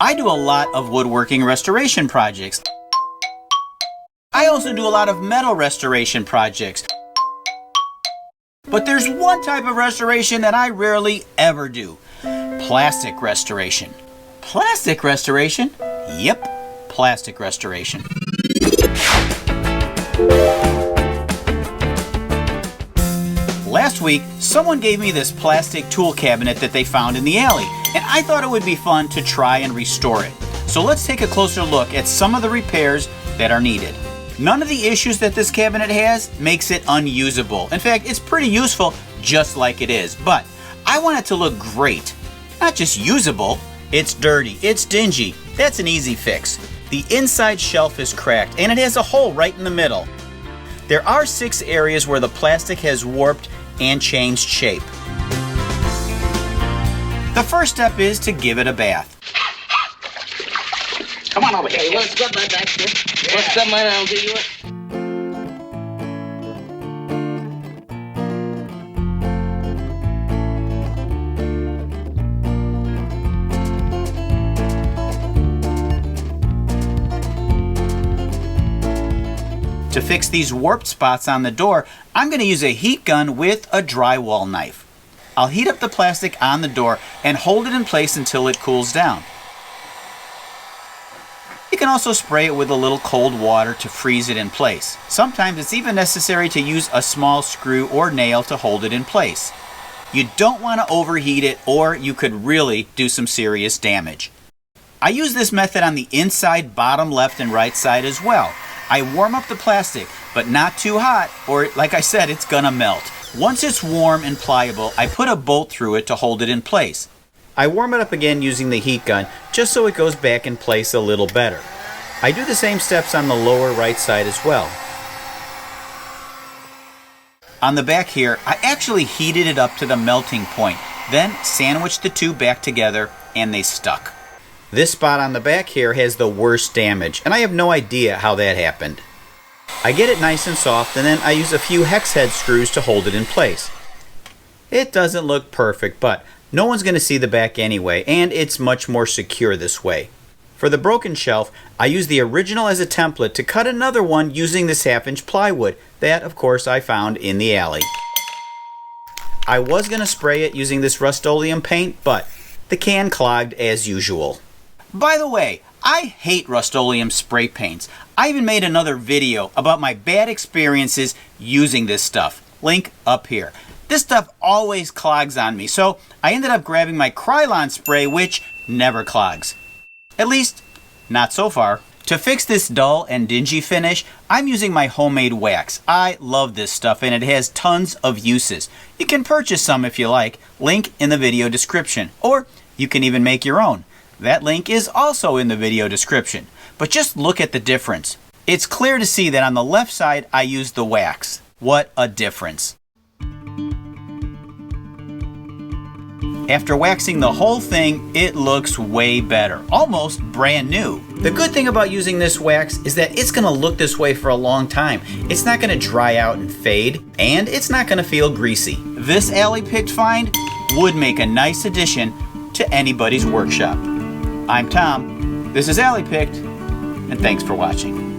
I do a lot of woodworking restoration projects. I also do a lot of metal restoration projects. But there's one type of restoration that I rarely ever do. Plastic restoration. Plastic restoration? Yep, plastic restoration. Last week, someone gave me this plastic tool cabinet that they found in the alley, and I thought it would be fun to try and restore it. So let's take a closer look at some of the repairs that are needed. None of the issues that this cabinet has makes it unusable. In fact, it's pretty useful just like it is, but I want it to look great. Not just usable, it's dirty, it's dingy. That's an easy fix. The inside shelf is cracked and it has a hole right in the middle. There are 6 areas where the plastic has warped and changed shape. The first step is to give it a bath. Come on over here. Hey, what's up, my doctor? Yeah. What's up, man? I'll do you it. To fix these warped spots on the door, I'm going to use a heat gun with a drywall knife. I'll heat up the plastic on the door and hold it in place until it cools down. You can also spray it with a little cold water to freeze it in place. Sometimes it's even necessary to use a small screw or nail to hold it in place. You don't want to overheat it or you could really do some serious damage. I use this method on the inside, bottom left, and right side as well. I warm up the plastic, but not too hot, or like I said, it's gonna melt. Once it's warm and pliable, I put a bolt through it to hold it in place. I warm it up again using the heat gun, just so it goes back in place a little better. I do the same steps on the lower right side as well. On the back here, I actually heated it up to the melting point, then sandwiched the two back together, and they stuck. This spot on the back here has the worst damage, and I have no idea how that happened. I get it nice and soft, and then I use a few hex head screws to hold it in place. It doesn't look perfect, but no one's going to see the back anyway, and it's much more secure this way. For the broken shelf, I use the original as a template to cut another one using this 1/2-inch plywood that, of course, I found in the alley. I was going to spray it using this Rust-Oleum paint, but the can clogged as usual. By the way, I hate Rust-Oleum spray paints. I even made another video about my bad experiences using this stuff. Link up here. This stuff always clogs on me, so I ended up grabbing my Krylon spray, which never clogs. At least, not so far. To fix this dull and dingy finish, I'm using my homemade wax. I love this stuff and it has tons of uses. You can purchase some if you like. Link in the video description. Or you can even make your own. That link is also in the video description. But just look at the difference. It's clear to see that on the left side I used the wax. What a difference. After waxing the whole thing, it looks way better. Almost brand new. The good thing about using this wax is that it's going to look this way for a long time. It's not going to dry out and fade, and it's not going to feel greasy. This alley picked find would make a nice addition to anybody's workshop. I'm Tom, this is Alley Picked, and thanks for watching.